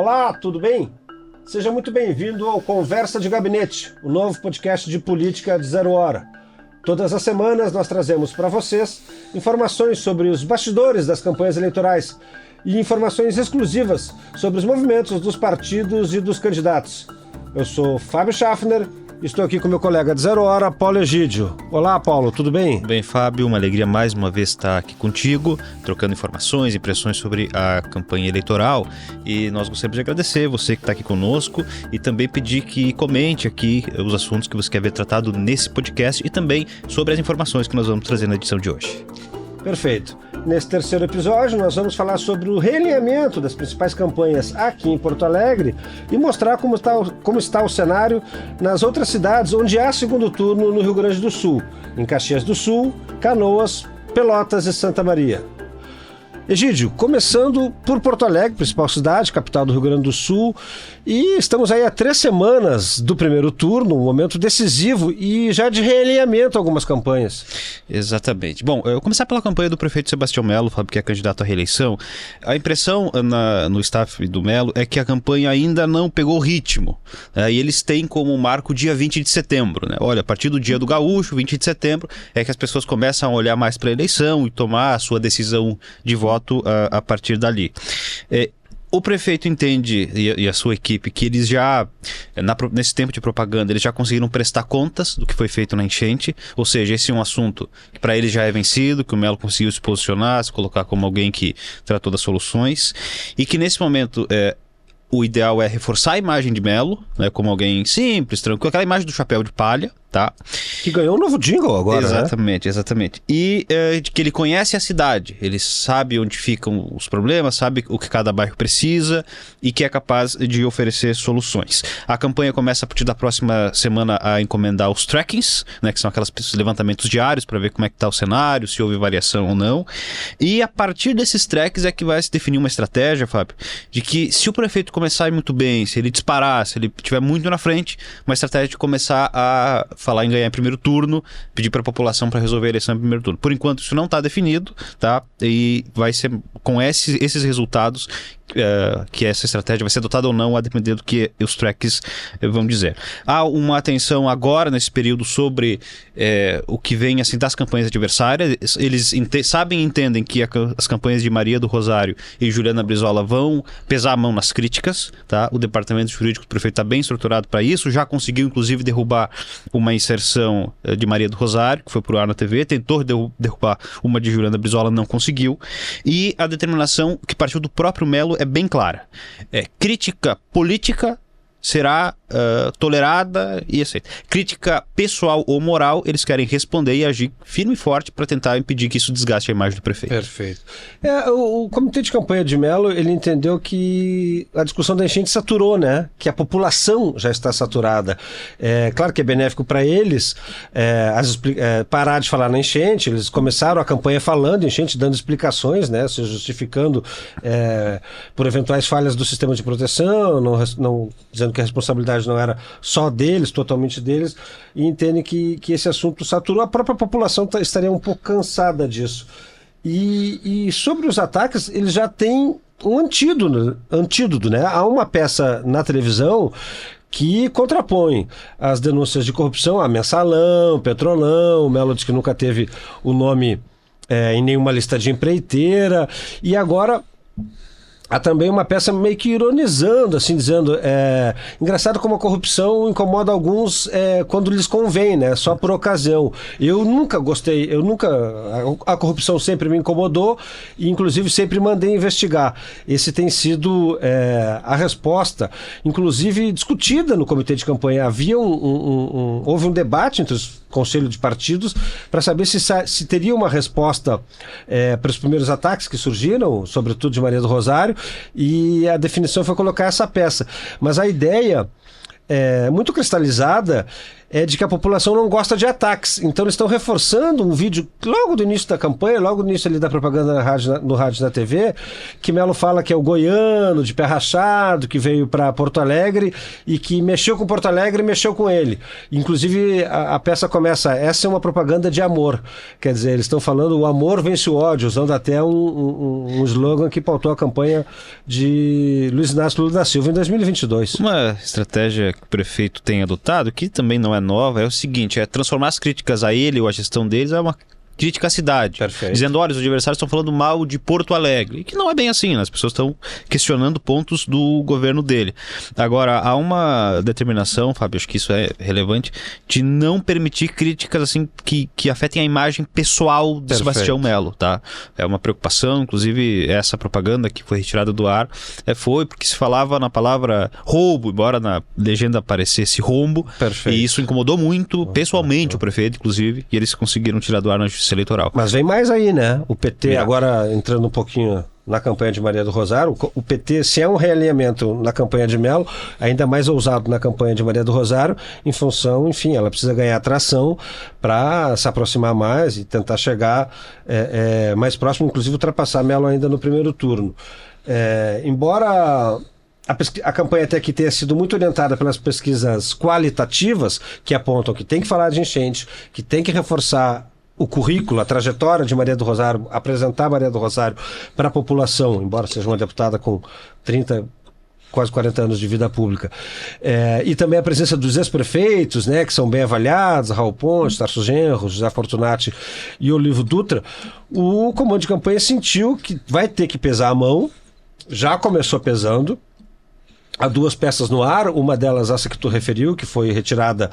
Olá, tudo bem? Seja muito bem-vindo ao Conversa de Gabinete, o novo podcast de política de 0 hora. Todas as semanas nós trazemos para vocês informações sobre os bastidores das campanhas eleitorais e informações exclusivas sobre os movimentos dos partidos e dos candidatos. Eu sou Fábio Schaffner. Estou aqui com meu colega de 0 hora, Paulo Egídio. Olá, Paulo, tudo bem? Bem, Fábio, uma alegria mais uma vez estar aqui contigo, trocando informações, impressões sobre a campanha eleitoral. E nós gostaríamos de agradecer você que está aqui conosco e também pedir que comente aqui os assuntos que você quer ver tratado nesse podcast e também sobre as informações que nós vamos trazer na edição de hoje. Perfeito. Nesse terceiro episódio, nós vamos falar sobre o realinhamento das principais campanhas aqui em Porto Alegre e mostrar como está o cenário nas outras cidades onde há segundo turno no Rio Grande do Sul, em Caxias do Sul, Canoas, Pelotas e Santa Maria. Egídio, começando por Porto Alegre, principal cidade, capital do Rio Grande do Sul, e estamos aí há 3 semanas do primeiro turno, um momento decisivo e já de realinhamento algumas campanhas. Exatamente. Bom, eu vou começar pela campanha do prefeito Sebastião Melo, Fábio, que é candidato à reeleição. A impressão no staff do Melo é que a campanha ainda não pegou ritmo, e eles têm como marco o dia 20 de setembro. Né? Olha, a partir do dia do gaúcho, 20 de setembro, é que as pessoas começam a olhar mais para a eleição e tomar a sua decisão de voto a partir dali. O prefeito entende, e a sua equipe, que eles já, nesse tempo de propaganda, eles já conseguiram prestar contas do que foi feito na enchente, ou seja, esse é um assunto que para eles já é vencido, que o Melo conseguiu se posicionar, se colocar como alguém que tratou das soluções, e que nesse momento o ideal é reforçar a imagem de Melo, né, como alguém simples, tranquilo, aquela imagem do chapéu de palha, tá? Que ganhou um novo jingle agora, exatamente, né? Exatamente. E de que ele conhece a cidade, ele sabe onde ficam os problemas, sabe o que cada bairro precisa e que é capaz de oferecer soluções. A campanha começa a partir da próxima semana a encomendar os trackings, né, que são aqueles levantamentos diários para ver como é que está o cenário, se houve variação ou não. E a partir desses trackings é que vai se definir uma estratégia, Fábio, de que se o prefeito começar a ir muito bem, se ele disparar, se ele estiver muito na frente, uma estratégia de começar a falar em ganhar em primeiro turno, pedir para a população para resolver a eleição em primeiro turno. Por enquanto isso não está definido, tá? E vai ser com esses resultados que essa estratégia vai ser adotada ou não, a depender do que os tracks vão dizer. Há uma atenção agora, nesse período, sobre o que vem assim, das campanhas adversárias. Eles sabem e entendem que as campanhas de Maria do Rosário e Juliana Brizola vão pesar a mão nas críticas, tá? O departamento jurídico do prefeito está bem estruturado para isso, já conseguiu inclusive derrubar uma inserção de Maria do Rosário, que foi por ar na TV, tentou derrubar uma de Juliana Brizola, não conseguiu, e a determinação que partiu do próprio Melo é bem clara. Crítica política será tolerada e aceita. Crítica pessoal ou moral, eles querem responder e agir firme e forte para tentar impedir que isso desgaste a imagem do prefeito. Perfeito. O comitê de campanha de Melo, ele entendeu que a discussão da enchente saturou, né? Que a população já está saturada. Claro que é benéfico para eles parar de falar na enchente. Eles começaram a campanha falando em enchente, dando explicações, né? Se justificando por eventuais falhas do sistema de proteção, não dizendo que a responsabilidade não era só deles, totalmente deles, e entendem que esse assunto saturou. A própria população estaria um pouco cansada disso. E sobre os ataques, eles já têm um antídoto, né? Há uma peça na televisão que contrapõe as denúncias de corrupção a Mensalão, Petrolão. O Melo diz que nunca teve o nome em nenhuma lista de empreiteira, e agora há também uma peça meio que ironizando, assim, dizendo, engraçado como a corrupção incomoda alguns quando lhes convém, né? Só por ocasião. Eu nunca gostei, a corrupção sempre me incomodou e inclusive sempre mandei investigar. Esse tem sido a resposta, inclusive discutida no comitê de campanha. Houve um debate entre os conselhos de partidos para saber se teria uma resposta para os primeiros ataques que surgiram, sobretudo de Maria do Rosário, e a definição foi colocar essa peça. Mas a ideia muito cristalizada é de que a população não gosta de ataques. Então eles estão reforçando um vídeo logo do início da campanha, logo no início ali da propaganda no rádio e na TV, que Melo fala que é o goiano, de pé rachado, que veio para Porto Alegre e que mexeu com Porto Alegre e mexeu com ele. Inclusive a peça começa, essa é uma propaganda de amor. Quer dizer, eles estão falando o amor vence o ódio, usando até um slogan que pautou a campanha de Luiz Inácio Lula da Silva em 2022. Uma estratégia que o prefeito tem adotado, que também não é nova, é o seguinte, é transformar as críticas a ele ou a gestão deles é uma crítica à cidade. Perfeito. Dizendo, olha, os adversários estão falando mal de Porto Alegre. E que não é bem assim, né? As pessoas estão questionando pontos do governo dele. Agora, há uma determinação, Fábio, acho que isso é relevante, de não permitir críticas assim que afetem a imagem pessoal de Sebastião Melo, tá? É uma preocupação, inclusive essa propaganda que foi retirada do ar foi porque se falava na palavra roubo, embora na legenda aparecesse rombo. Perfeito. E isso incomodou muito, pessoalmente, o prefeito, inclusive, e eles conseguiram tirar do ar na Justiça Eleitoral. Mas vem mais aí, né? O PT, agora entrando um pouquinho na campanha de Maria do Rosário, o PT, se é um realinhamento na campanha de Melo, ainda mais ousado na campanha de Maria do Rosário, em função, enfim, ela precisa ganhar atração para se aproximar mais e tentar chegar mais próximo, inclusive ultrapassar Melo ainda no primeiro turno. Embora a campanha até aqui tenha sido muito orientada pelas pesquisas qualitativas, que apontam que tem que falar de enchente, que tem que reforçar o currículo, a trajetória de Maria do Rosário, apresentar Maria do Rosário para a população, embora seja uma deputada com 30, quase 40 anos de vida pública. E também a presença dos ex-prefeitos, né, que são bem avaliados, Raul Pontes, Tarso Genro, José Fortunati e Olivo Dutra. O comando de campanha sentiu que vai ter que pesar a mão, já começou pesando. Há duas peças no ar, uma delas essa que tu referiu, que foi retirada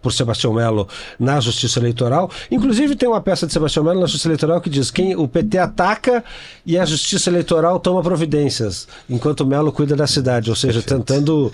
por Sebastião Melo na Justiça Eleitoral. Inclusive tem uma peça de Sebastião Melo na Justiça Eleitoral que diz que o PT ataca e a Justiça Eleitoral toma providências, enquanto o Melo cuida da cidade, ou seja, tentando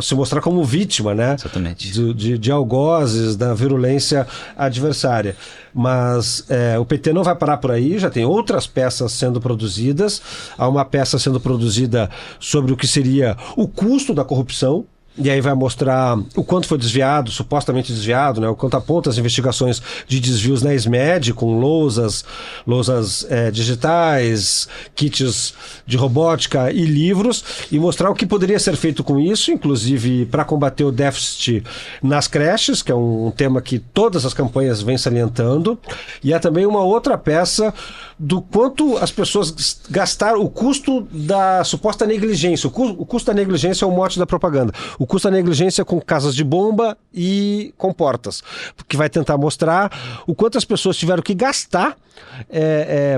se mostrar como vítima, né? Exatamente. De algozes, da virulência adversária. Mas o PT não vai parar por aí, já tem outras peças sendo produzidas. Há uma peça sendo produzida sobre o que seria o custo da corrupção, e aí vai mostrar o quanto foi desviado, supostamente desviado, né? O quanto aponta as investigações de desvios na SMED, com lousas digitais, kits de robótica e livros, e mostrar o que poderia ser feito com isso, inclusive para combater o déficit nas creches, que é um tema que todas as campanhas vêm salientando. E há também uma outra peça do quanto as pessoas gastaram, o custo da suposta negligência. O custo da negligência é o mote da propaganda. O custo da negligência com casas de bomba e com portas, que vai tentar mostrar o quanto as pessoas tiveram que gastar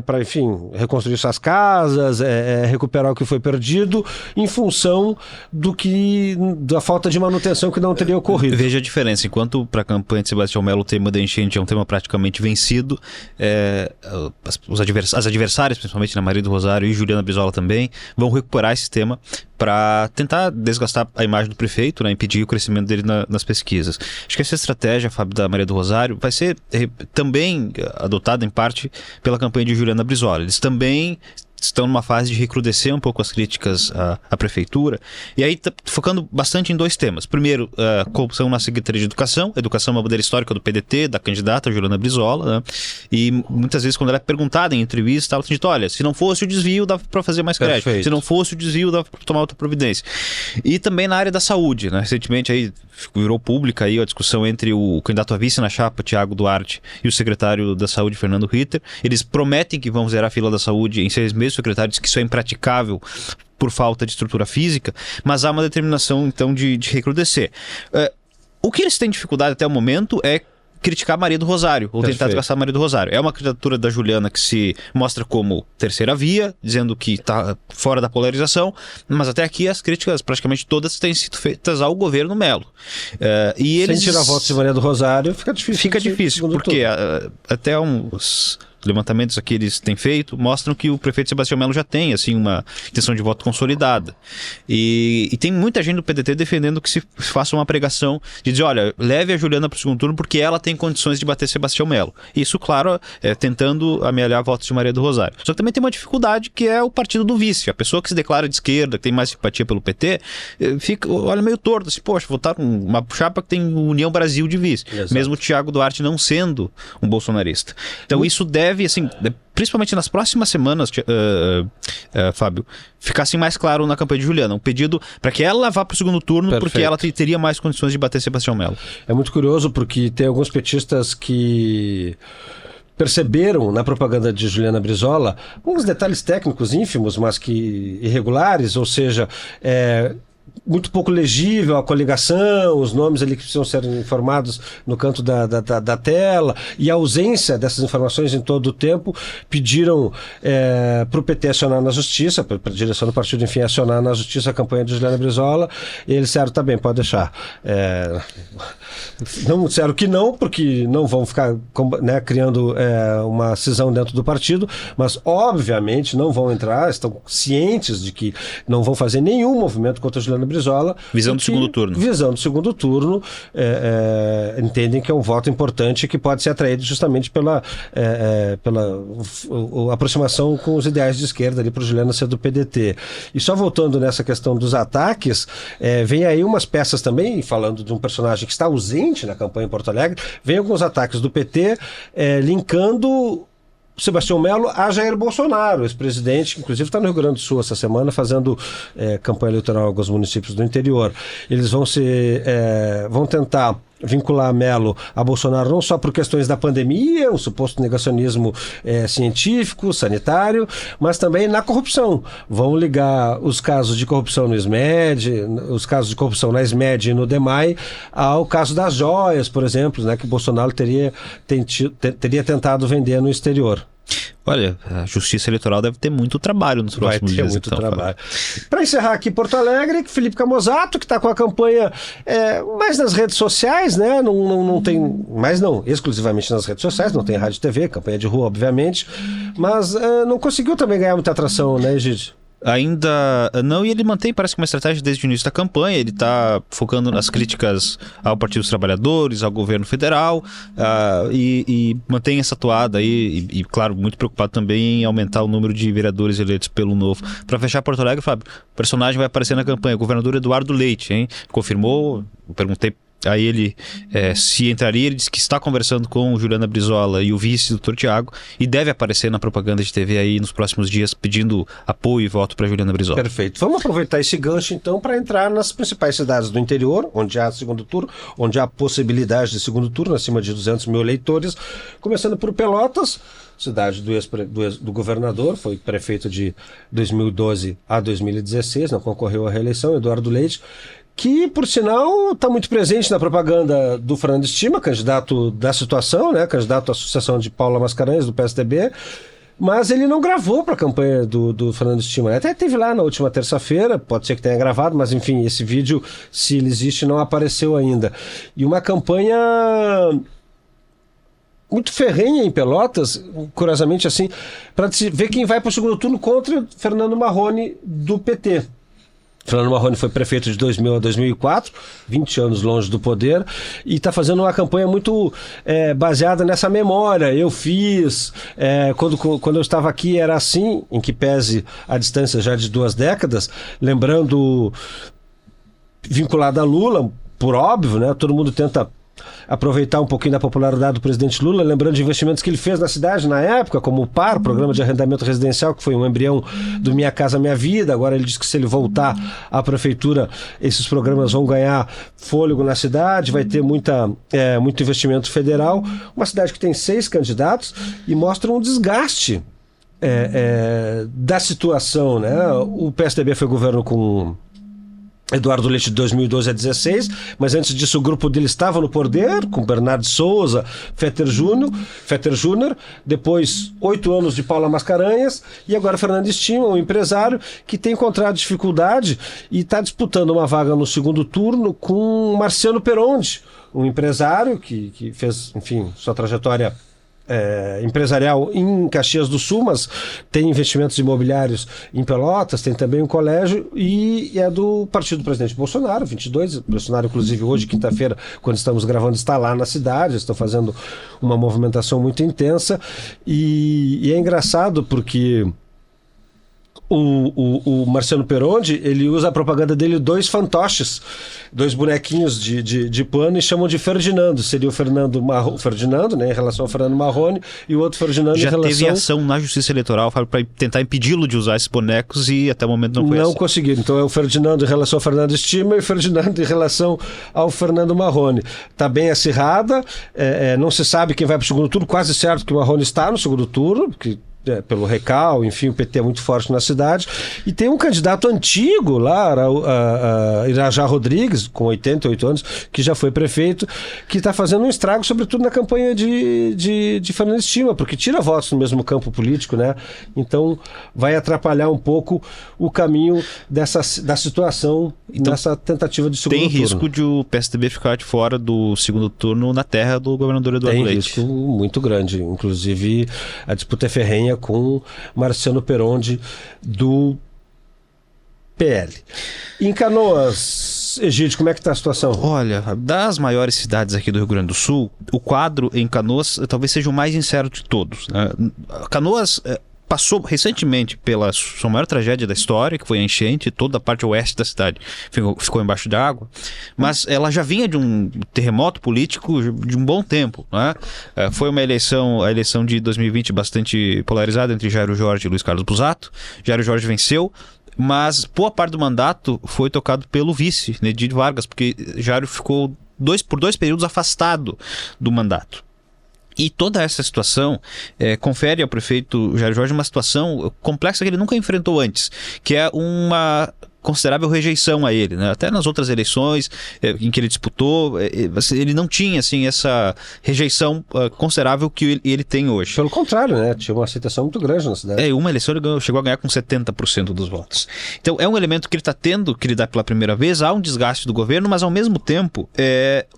para, enfim, reconstruir suas casas, recuperar o que foi perdido, em função da falta de manutenção que não teria ocorrido. Veja a diferença. Enquanto para a campanha de Sebastião Melo o tema da enchente é um tema praticamente vencido, as adversárias, principalmente na Maria do Rosário e Juliana Brizola também, vão recuperar esse tema para tentar desgastar a imagem do prefeito, né, impedir o crescimento dele nas pesquisas. Acho que essa estratégia, Fábio, da Maria do Rosário vai ser também adotada em parte pela campanha de Juliana Brizola. Eles também estão numa fase de recrudescer um pouco as críticas à prefeitura, e aí focando bastante em dois temas. Primeiro, corrupção na Secretaria de Educação. Educação é uma bandeira histórica do PDT, da candidata Juliana Brizola, né? E muitas vezes quando ela é perguntada em entrevista, ela diz, olha, se não fosse o desvio, dava para fazer mais crédito. Perfeito. Se não fosse o desvio, dava para tomar outra providência. E também na área da saúde, né? Recentemente aí virou pública aí a discussão entre o candidato a vice na chapa, Tiago Duarte, e o secretário da Saúde, Fernando Ritter. Eles prometem que vão zerar a fila da saúde em 6 meses. O secretário diz que isso é impraticável por falta de estrutura física, mas há uma determinação então de recrudescer. O que eles têm dificuldade até o momento é criticar Maria do Rosário, ou tentar desgastar Maria do Rosário. É uma candidatura da Juliana que se mostra como terceira via, dizendo que está fora da polarização, mas até aqui as críticas praticamente todas têm sido feitas ao governo Melo. E eles... Sem tirar votos de Maria do Rosário, fica difícil. Fica difícil, porque até uns levantamentos que eles têm feito mostram que o prefeito Sebastião Melo já tem, assim, uma intenção de voto consolidada. E tem muita gente do PDT defendendo que se faça uma pregação de dizer, olha, leve a Juliana para o segundo turno porque ela tem condições de bater Sebastião Melo. Isso, claro, tentando amealhar votos de Maria do Rosário. Só que também tem uma dificuldade que é o partido do vice. A pessoa que se declara de esquerda, que tem mais simpatia pelo PT, olha meio torto, assim, poxa, votar uma chapa que tem União Brasil de vice. Exato. Mesmo o Thiago Duarte não sendo um bolsonarista. Então isso deve, assim, principalmente nas próximas semanas, Fábio, ficar assim mais claro na campanha de Juliana. Um pedido para que ela vá para o segundo turno, Perfeito. porque ela teria mais condições de bater Sebastião Melo. É muito curioso porque tem alguns petistas que perceberam na propaganda de Juliana Brizola alguns detalhes técnicos ínfimos, mas que irregulares, ou seja, muito pouco legível a coligação, os nomes ali que precisam ser informados no canto da tela, e a ausência dessas informações em todo o tempo. Pediram para o PT acionar na justiça, para a direção do partido, enfim, acionar na justiça a campanha de Juliana Brizola, e eles disseram, tá bem, pode deixar. Não disseram que não, porque não vão ficar, né, criando uma cisão dentro do partido, mas obviamente não vão entrar, estão cientes de que não vão fazer nenhum movimento contra a Juliana Brizola. Visão do segundo turno. Visão do segundo turno, entendem que é um voto importante que pode ser atraído justamente pela aproximação com os ideais de esquerda ali para o Juliana ser do PDT. E só voltando nessa questão dos ataques, vem aí umas peças também, falando de um personagem que está ausente na campanha em Porto Alegre, vem alguns ataques do PT linkando Sebastião Melo a Jair Bolsonaro, ex-presidente, inclusive está no Rio Grande do Sul essa semana fazendo campanha eleitoral em alguns municípios do interior. Eles vão tentar vincular Melo a Bolsonaro não só por questões da pandemia, um suposto negacionismo científico, sanitário, mas também na corrupção. Vão ligar os casos de corrupção no SMED, os casos de corrupção na SMED e no DEMAI, ao caso das joias, por exemplo, né, que o Bolsonaro teria tentado vender no exterior. Olha, a Justiça Eleitoral deve ter muito trabalho nos próximos dias. Vai ter muito trabalho. Para encerrar aqui Porto Alegre, Felipe Camozato, que está com a campanha mais nas redes sociais, né? Não tem, mais não, exclusivamente nas redes sociais, não tem rádio e TV, campanha de rua, obviamente, mas não conseguiu também ganhar muita atração, né, Egídio? Ainda não, e ele mantém, parece que uma estratégia desde o início da campanha. Ele está focando nas críticas ao Partido dos Trabalhadores, ao governo federal, e mantém essa toada aí, e claro, muito preocupado também em aumentar o número de vereadores eleitos pelo Novo. Para fechar Porto Alegre, Fábio, o personagem vai aparecer na campanha, o governador Eduardo Leite, hein? Confirmou, eu perguntei a ele se entraria, ele disse que está conversando com o Juliana Brizola e o vice, doutor Tiago, e deve aparecer na propaganda de TV aí nos próximos dias pedindo apoio e voto para Juliana Brizola. Perfeito. Vamos aproveitar esse gancho então para entrar nas principais cidades do interior, onde há segundo turno, onde há possibilidade de segundo turno, acima de 200 mil eleitores, começando por Pelotas, cidade do governador, foi prefeito de 2012 a 2016, não concorreu à reeleição, Eduardo Leite, que, por sinal, está muito presente na propaganda do Fernando Estima, candidato da situação, né, candidato à sucessão de Paula Mascarenhas, do PSDB, mas ele não gravou para a campanha do Fernando Estima. Até teve lá na última terça-feira, pode ser que tenha gravado, mas enfim, esse vídeo, se ele existe, não apareceu ainda. E uma campanha muito ferrenha em Pelotas, curiosamente assim, para ver quem vai para o segundo turno contra Fernando Marrone, do PT. Fernando Marrone foi prefeito de 2000 a 2004, 20 anos longe do poder, e está fazendo uma campanha muito baseada nessa memória. Eu fiz, quando eu estava aqui era assim, em que pese a distância já de 2 décadas, lembrando, vinculado a Lula, por óbvio, né? Todo mundo tenta aproveitar um pouquinho da popularidade do presidente Lula, lembrando de investimentos que ele fez na cidade na época, como o PAR, Programa de Arrendamento Residencial, que foi um embrião do Minha Casa Minha Vida. Agora ele diz que se ele voltar à prefeitura, esses programas vão ganhar fôlego na cidade, vai ter muito investimento federal. Uma cidade que tem 6 candidatos e mostra um desgaste da situação, né? O PSDB foi governo com Eduardo Leite de 2012 a 2016, mas antes disso o grupo dele estava no poder, com Bernardo Souza, Fetter Júnior, depois 8 anos de Paula Mascarenhas, e agora Fernando Estima, um empresário que tem encontrado dificuldade e está disputando uma vaga no segundo turno com Marciano Peronde, um empresário que fez, enfim, sua trajetória empresarial em Caxias do Sul, mas tem investimentos imobiliários em Pelotas, tem também um colégio e é do partido do presidente Bolsonaro, 22. O Bolsonaro, inclusive, hoje, quinta-feira, quando estamos gravando, está lá na cidade, estão fazendo uma movimentação muito intensa e é engraçado porque o Marciano Perondi, ele usa a propaganda dele 2 fantoches, 2 bonequinhos de pano e chamam de Ferdinando. Seria o Ferdinando, né, em relação ao Fernando Marrone, e o outro Ferdinando já em relação... Já teve ação na Justiça Eleitoral para tentar impedi-lo de usar esses bonecos e até o momento não foi assim. Não conseguiram. Então é o Ferdinando em relação ao Fernando Estima e o Ferdinando em relação ao Fernando Marrone. Está bem acirrada, não se sabe quem vai para o segundo turno, quase certo que o Marrone está no segundo turno, porque pelo Recal, enfim, o PT é muito forte na cidade, e tem um candidato antigo lá, Irajá Rodrigues, com 88 anos, que já foi prefeito, que está fazendo um estrago, sobretudo na campanha de Fernando Estima, porque tira votos no mesmo campo político, né? Então vai atrapalhar um pouco o caminho da situação, então, nessa tentativa de segundo turno. Tem risco de o PSDB ficar de fora do segundo turno na terra do governador Eduardo Leite. Tem risco muito grande, inclusive a disputa é ferrenha com Marciano Perondi do PL. Em Canoas, Egídio, como é que está a situação? Olha, das maiores cidades aqui do Rio Grande do Sul, o quadro em Canoas talvez seja o mais sincero de todos, né? Canoas passou recentemente pela sua maior tragédia da história, que foi a enchente. Toda a parte oeste da cidade ficou embaixo d'água, mas ela já vinha de um terremoto político de um bom tempo, né? Foi a eleição de 2020 bastante polarizada entre Jairo Jorge e Luiz Carlos Busato. Jairo Jorge venceu, mas boa parte do mandato foi tocado pelo vice, Nedir Vargas, porque Jairo ficou por 2 períodos afastado do mandato. E toda essa situação confere ao prefeito Jairo Jorge uma situação complexa que ele nunca enfrentou antes, que é uma considerável rejeição a ele, né? Até nas outras eleições em que ele disputou, ele não tinha assim, essa rejeição considerável que ele tem hoje. Pelo contrário, né? Tinha uma aceitação muito grande na cidade. Uma eleição ele chegou a ganhar com 70% dos votos. Então é um elemento que ele está tendo que lidar pela primeira vez. Há um desgaste do governo, mas ao mesmo tempo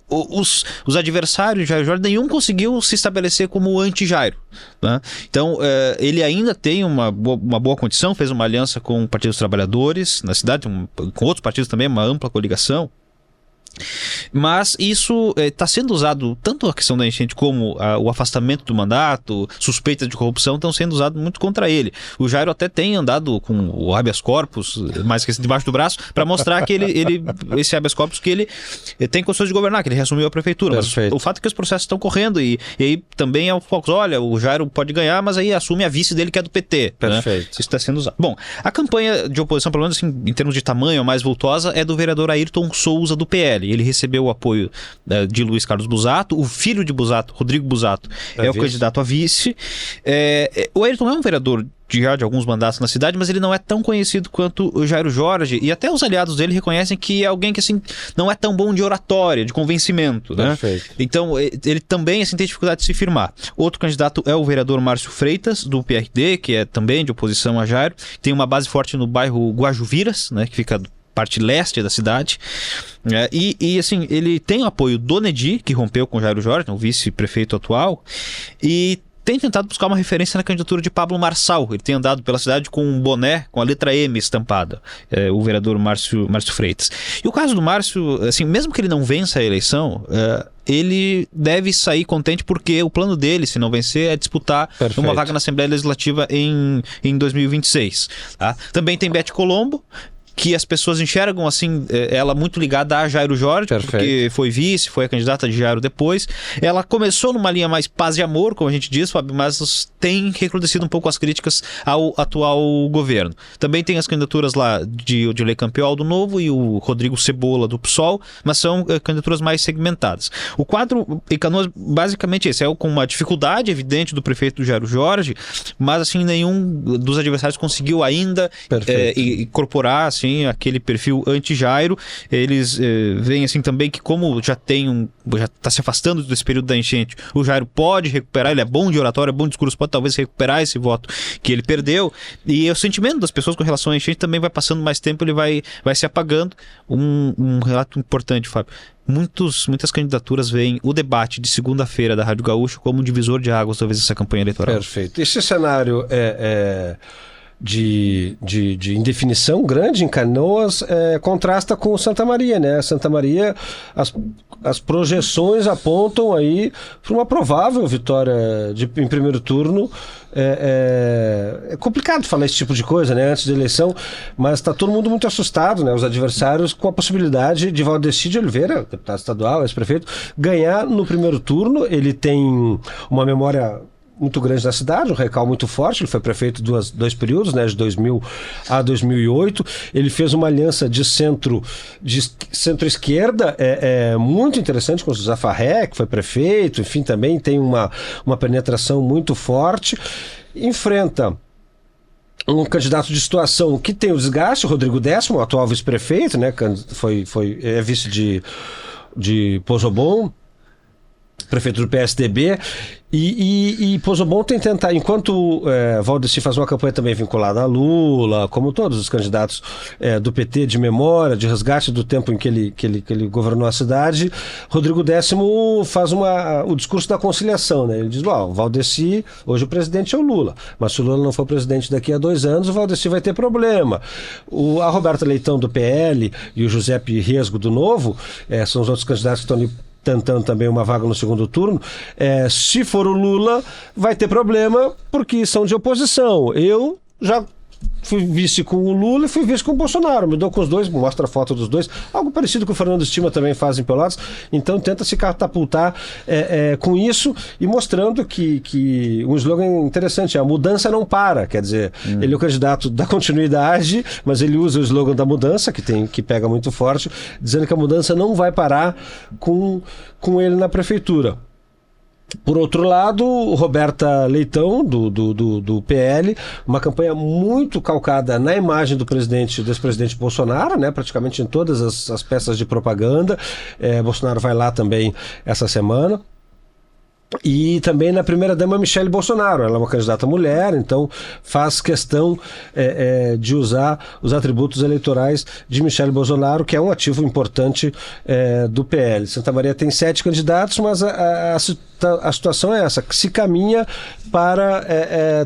os adversários de Jairo Jorge, nenhum conseguiu se estabelecer como anti-Jairo, né? Então ele ainda tem uma boa condição, fez uma aliança com o Partido dos Trabalhadores na cidade, com outros partidos também, uma ampla coligação. Mas isso está sendo usado, tanto a questão da enchente como o afastamento do mandato, suspeitas de corrupção, estão sendo usados muito contra ele. O Jairo até tem andado com o habeas corpus, mais que debaixo do braço, para mostrar que esse habeas corpus, que ele tem condições de governar, que ele reassumiu a prefeitura. Perfeito. Mas o fato é que os processos estão correndo e aí também é o foco. Olha, o Jairo pode ganhar, mas aí assume a vice dele, que é do PT. Perfeito. Né? Isso está sendo usado. Bom, a campanha de oposição, pelo menos assim, em termos de tamanho mais vultosa, é do vereador Ayrton Souza, do PL. Ele recebeu o apoio de Luiz Carlos Busato. O filho de Busato, Rodrigo Busato, é o candidato a vice. O Ayrton é um vereador de alguns mandatos na cidade, mas ele não é tão conhecido quanto o Jairo Jorge, e até os aliados dele reconhecem que é alguém que assim, não é tão bom de oratória, de convencimento, né? Então ele também assim, tem dificuldade de se firmar. Outro candidato é o vereador Márcio Freitas, do PRD, que é também de oposição a Jairo, tem uma base forte no bairro Guajuviras, né, que fica parte leste da cidade, e assim, ele tem o apoio do Nedir, que rompeu com o Jairo Jorge, o vice-prefeito atual, e tem tentado buscar uma referência na candidatura de Pablo Marçal. Ele tem andado pela cidade com um boné com a letra M estampada, o vereador Márcio Freitas. E o caso do Márcio, assim, mesmo que ele não vença a eleição, ele deve sair contente, porque o plano dele, se não vencer, é disputar uma vaga na Assembleia Legislativa em 2026. Tá? Também tem Bete Colombo, que as pessoas enxergam assim, ela muito ligada a Jairo Jorge, porque foi vice, foi a candidata de Jairo depois. Ela começou numa linha mais paz e amor, como a gente diz, Fábio, mas tem recrudescido um pouco as críticas ao atual governo. Também tem as candidaturas lá de Odilei Campeol do Novo e o Rodrigo Cebola do PSOL, mas são candidaturas mais segmentadas. O quadro em Canoas, basicamente esse, com uma dificuldade evidente do prefeito Jairo Jorge, mas assim, nenhum dos adversários conseguiu ainda incorporar assim, tem aquele perfil anti-Jairo. Eles veem assim também que como já está se afastando desse período da enchente, o Jairo pode recuperar, ele é bom de oratória, é bom de discurso, pode talvez recuperar esse voto que ele perdeu. E o sentimento das pessoas com relação à enchente também vai passando mais tempo, ele vai se apagando. Um relato importante, Fábio. Muitas candidaturas veem o debate de segunda-feira da Rádio Gaúcho como um divisor de águas, talvez, essa campanha eleitoral. Perfeito. Esse cenário de indefinição grande em Canoas contrasta com Santa Maria, né? Santa Maria, as projeções apontam aí para uma provável vitória em primeiro turno. É complicado falar esse tipo de coisa, né, antes da eleição, mas está todo mundo muito assustado, né, os adversários, com a possibilidade de Valdeci de Oliveira, deputado estadual, ex-prefeito, ganhar no primeiro turno. Ele tem uma memória muito grande na cidade, um recall muito forte. Ele foi prefeito dois períodos, né, de 2000 a 2008. Ele fez uma aliança de centro-esquerda muito interessante com o José Farré, que foi prefeito. Enfim, também tem uma penetração muito forte. Enfrenta um candidato de situação que tem o desgaste, o Rodrigo Décimo, o atual vice-prefeito, né, é vice de Pozobon, prefeito do PSDB, e Pozobon tem tentado, enquanto Valdeci faz uma campanha também vinculada a Lula, como todos os candidatos do PT, de memória, de resgate do tempo em que ele governou a cidade, Rodrigo Décimo faz o discurso da conciliação, né? Ele diz, o Valdeci, hoje o presidente é o Lula, mas se o Lula não for presidente daqui a 2 anos, o Valdeci vai ter problema. A Roberta Leitão do PL e o Giuseppe Riesgo do Novo, são os outros candidatos que estão ali tentando também uma vaga no segundo turno. Se for o Lula, vai ter problema, porque são de oposição. Eu já fui vice com o Lula e fui vice com o Bolsonaro. Me dou com os dois, mostra a foto dos dois. Algo parecido que o Fernando Estima também faz em Pelotas. Então tenta se catapultar com isso e mostrando que um slogan interessante é: a mudança não para. Quer dizer, ele é o candidato da continuidade, mas ele usa o slogan da mudança, que pega muito forte, dizendo que a mudança não vai parar com ele na prefeitura. Por outro lado, Roberta Leitão, do PL, uma campanha muito calcada na imagem do ex-presidente Bolsonaro, né, praticamente em todas as peças de propaganda. Bolsonaro vai lá também essa semana. E também na primeira-dama Michele Bolsonaro. Ela é uma candidata mulher, então faz questão de usar os atributos eleitorais de Michele Bolsonaro, que é um ativo importante do PL. Santa Maria tem 7 candidatos, mas a situação é essa, que se caminha para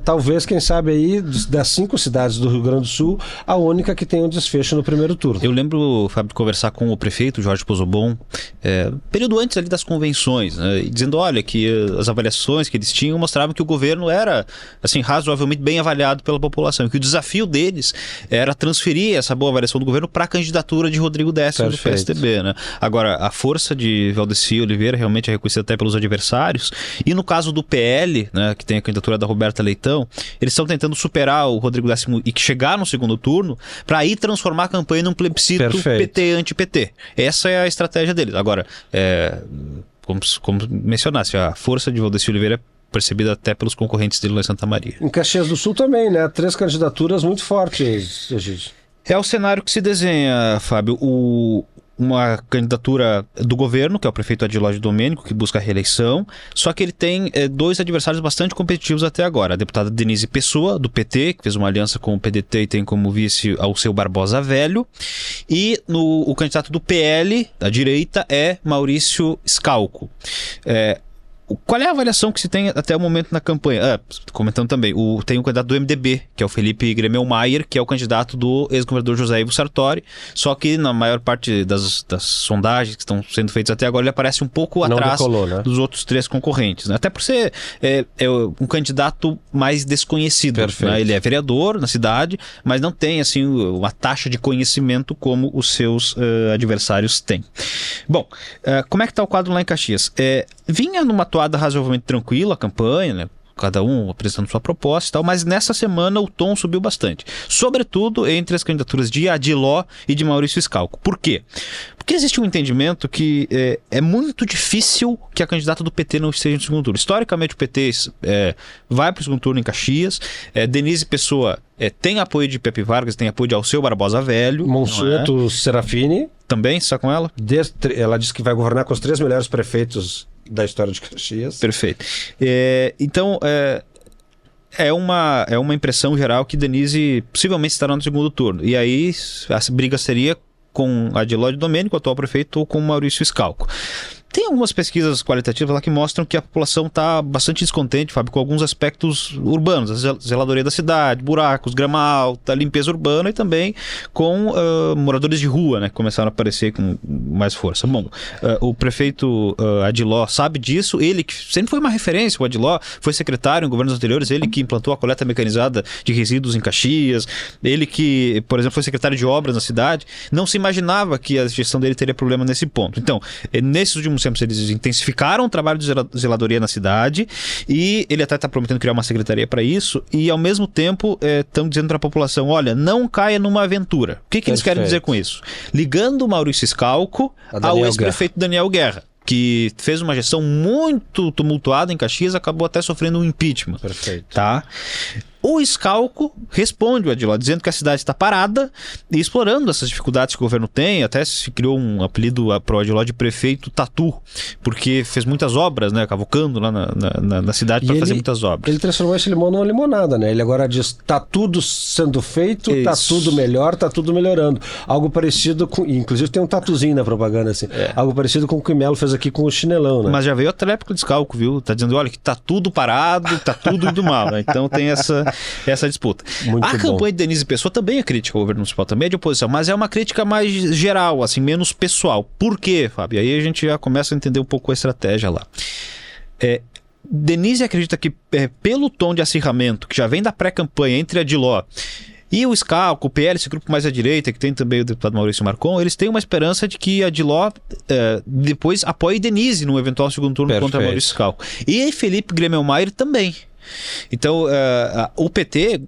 talvez, quem sabe aí, das 5 cidades do Rio Grande do Sul, a única que tem um desfecho no primeiro turno. Eu lembro, Fábio, de conversar com o prefeito Jorge Pozobon, período antes ali das convenções, né, dizendo, olha, que as avaliações que eles tinham mostravam que o governo era, assim, razoavelmente bem avaliado pela população, que o desafio deles era transferir essa boa avaliação do governo para a candidatura de Rodrigo Décimo do PSDB, né? Agora, a força de Valdeci Oliveira realmente é reconhecida até pelos adversários, e no caso do PL, né, que tem a candidatura da Roberta Leitão, eles estão tentando superar o Rodrigo Décimo e chegar no segundo turno para aí transformar a campanha num plebiscito PT-anti-PT. Essa é a estratégia deles. Agora, como mencionasse, a força de Valdeci Oliveira é percebida até pelos concorrentes dele lá em Santa Maria. Em Caxias do Sul também, né? 3 candidaturas muito fortes, gente. É o cenário que se desenha, Fábio. Uma candidatura do governo, que é o prefeito Adilógio Domênico, que busca a reeleição, só que ele tem 2 adversários bastante competitivos até agora. A deputada Denise Pessoa, do PT, que fez uma aliança com o PDT e tem como vice ao seu Barbosa Velho, e o candidato do PL, da direita, é Maurício Scalco. Qual é a avaliação que se tem até o momento na campanha? Comentando também, tem o candidato do MDB, que é o Felipe Gremel-Maier, que é o candidato do ex-governador José Ivo Sartori, só que na maior parte das sondagens que estão sendo feitas até agora, ele aparece um pouco atrás dos outros 3 concorrentes, né? Até por ser um candidato mais desconhecido, né? Ele é vereador na cidade, mas não tem assim uma taxa de conhecimento como os seus adversários têm. Bom, como é que está o quadro lá em Caxias? Vinha numa toada razoavelmente tranquila a campanha, né? cada um apresentando sua proposta e tal, mas nessa semana o tom subiu bastante. Sobretudo entre as candidaturas de Adiló e de Maurício Schalco. Por quê? Porque existe um entendimento que é muito difícil que a candidata do PT não esteja no segundo turno. Historicamente o PT vai para o segundo turno em Caxias, Denise Pessoa tem apoio de Pepe Vargas, tem apoio de Alceu Barbosa Velho. Monsueto Serafini. Também está com ela? Ela disse que vai governar com os 3 melhores prefeitos da história de Caxias. Perfeito. Então, é uma impressão geral que Denise possivelmente estará no segundo turno. E aí a briga seria com Adiló de Domênico, atual prefeito, ou com Maurício Schalco. Tem algumas pesquisas qualitativas lá que mostram que a população está bastante descontente, Fábio, com alguns aspectos urbanos, a zeladoria da cidade, buracos, grama alta, limpeza urbana e também com moradores de rua, né, que começaram a aparecer com mais força. Bom, o prefeito Adiló sabe disso, ele que sempre foi uma referência, o Adiló foi secretário em governos anteriores, ele que implantou a coleta mecanizada de resíduos em Caxias, ele que, por exemplo, foi secretário de obras na cidade, não se imaginava que a gestão dele teria problema nesse ponto. Então, nesses últimos tempos eles intensificaram o trabalho de zeladoria na cidade e ele até está prometendo criar uma secretaria para isso e ao mesmo tempo estão dizendo para a população, olha, não caia numa aventura. O que eles querem dizer com isso? Ligando o Maurício Schalco ao ex-prefeito Daniel Guerra, que fez uma gestão muito tumultuada em Caxias, acabou até sofrendo um impeachment. Perfeito. Tá? O Schalco responde o Adiló, dizendo que a cidade está parada e explorando essas dificuldades que o governo tem. Até se criou um apelido para o Adiló de prefeito Tatu, porque fez muitas obras, né, cavucando lá na cidade para fazer muitas obras. Ele transformou esse limão numa limonada, né? Ele agora diz, tá tudo sendo feito, isso. Tá tudo melhor, tá tudo melhorando. Algo parecido com... Inclusive tem um tatuzinho na propaganda, assim. Algo parecido com o que o Melo fez aqui com o chinelão, né? Mas já veio a tréplica de Schalco, viu? Tá dizendo, olha, que tá tudo parado, tá tudo indo mal, né? Então tem essa disputa. Muito a campanha de Denise Pessoa também é crítica ao governo municipal, também é de oposição, mas é uma crítica mais geral, assim, menos pessoal. Por quê, Fábio? Aí a gente já começa a entender um pouco a estratégia lá. Denise acredita que pelo tom de acirramento que já vem da pré-campanha entre Adiló e o Schalco, o PL, esse grupo mais à direita, que tem também o deputado Maurício Marcon, eles têm uma esperança de que Adiló depois apoie Denise no eventual segundo turno contra Maurício Schalco. E Felipe Gremmelmaier também. Então, o PT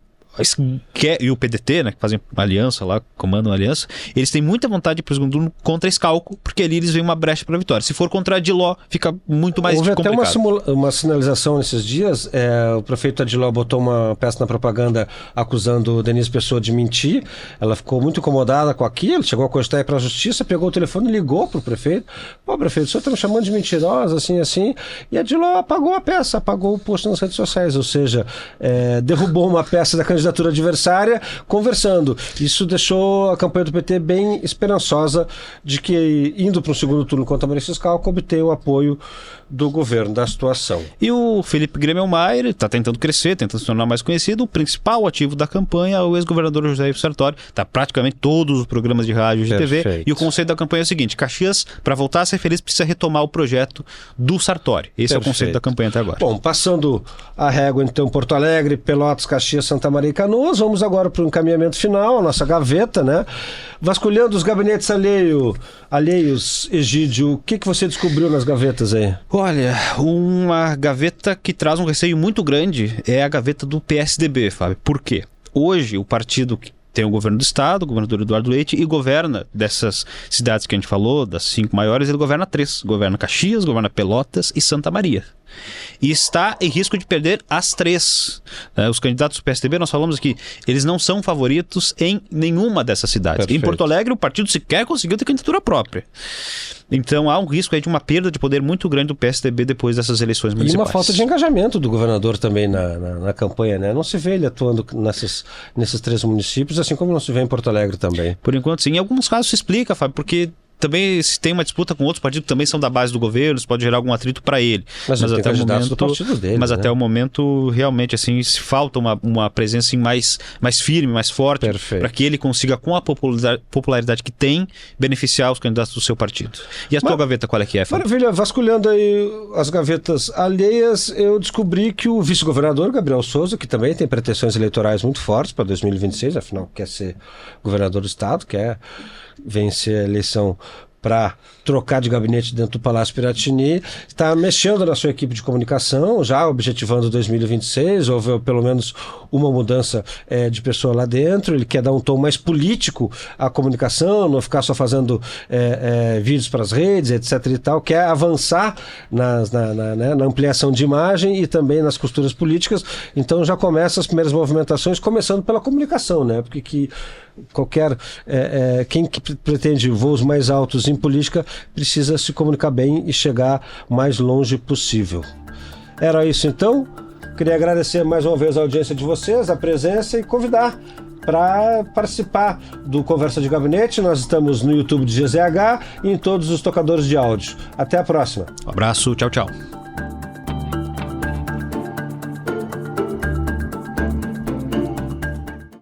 e o PDT, né, que fazem uma aliança lá, comandam uma aliança, eles têm muita vontade de ir para o segundo turno contra Schalco, porque ali eles veem uma brecha para a vitória. Se for contra Adiló, fica muito mais complicado. Houve até uma sinalização nesses dias, o prefeito Adiló botou uma peça na propaganda acusando Denise Pessoa de mentir, ela ficou muito incomodada com aquilo, chegou a cogitar ir para a justiça, pegou o telefone e ligou para o prefeito, pô, prefeito, o senhor está me chamando de mentirosa, assim, e Adiló apagou a peça, apagou o post nas redes sociais, ou seja, derrubou uma peça da candidatura adversária conversando. Isso deixou a campanha do PT bem esperançosa de que, indo para o segundo turno contra Maurício Schalco, obter o apoio do governo da situação. E o Felipe Gremmelmaier está tentando crescer, tentando se tornar mais conhecido. O principal ativo da campanha é o ex-governador José Ivo Sartori. Está praticamente todos os programas de rádio e de TV. E o conceito da campanha é o seguinte: Caxias, para voltar a ser feliz, precisa retomar o projeto do Sartori. Esse é o conceito da campanha até agora. Bom, passando a régua então Porto Alegre, Pelotas, Caxias, Santa Maria e Canoas, vamos agora para o encaminhamento final, a nossa gaveta, né? Vasculhando os gabinetes alheios, Egídio, o que você descobriu nas gavetas aí? Olha, uma gaveta que traz um receio muito grande é a gaveta do PSDB, Fábio. Por quê? Hoje, o partido que tem o governo do estado, o governador Eduardo Leite, e governa dessas cidades que a gente falou, das 5 maiores, ele governa 3. Governa Caxias, governa Pelotas e Santa Maria. E está em risco de perder as 3. Os candidatos do PSDB, nós falamos aqui, eles não são favoritos em nenhuma dessas cidades. Perfeito. Em Porto Alegre, o partido sequer conseguiu ter candidatura própria. Então há um risco aí de uma perda de poder muito grande do PSDB depois dessas eleições municipais. E uma falta de engajamento do governador também na campanha, né? Não se vê ele atuando nesses 3 municípios, assim como não se vê em Porto Alegre também. Por enquanto, sim. Em alguns casos se explica, Fábio, porque também se tem uma disputa com outros partidos que também são da base do governo, isso pode gerar algum atrito para ele. Mas até o momento do partido dele, mas até o momento realmente assim se falta uma presença assim, mais firme, mais forte, para que ele consiga, com a popularidade que tem, beneficiar os candidatos do seu partido. E a tua gaveta qual é que é, Fábio? Maravilha, vasculhando aí as gavetas alheias, eu descobri que o vice-governador Gabriel Souza, que também tem pretensões eleitorais muito fortes para 2026, afinal quer ser governador do estado, quer vencer a eleição para trocar de gabinete dentro do Palácio Piratini, está mexendo na sua equipe de comunicação, já objetivando 2026, houve pelo menos uma mudança de pessoa lá dentro. Ele quer dar um tom mais político à comunicação, não ficar só fazendo vídeos para as redes, etc. e tal, quer avançar na ampliação de imagem e também nas costuras políticas. Então já começa as primeiras movimentações, começando pela comunicação, né? Porque quem que pretende voos mais altos em política precisa se comunicar bem e chegar o mais longe possível. Era isso então. Queria agradecer mais uma vez a audiência de vocês, a presença, e convidar para participar do Conversa de Gabinete. Nós estamos no YouTube de GZH e em todos os tocadores de áudio. Até a próxima. Um abraço, tchau, tchau.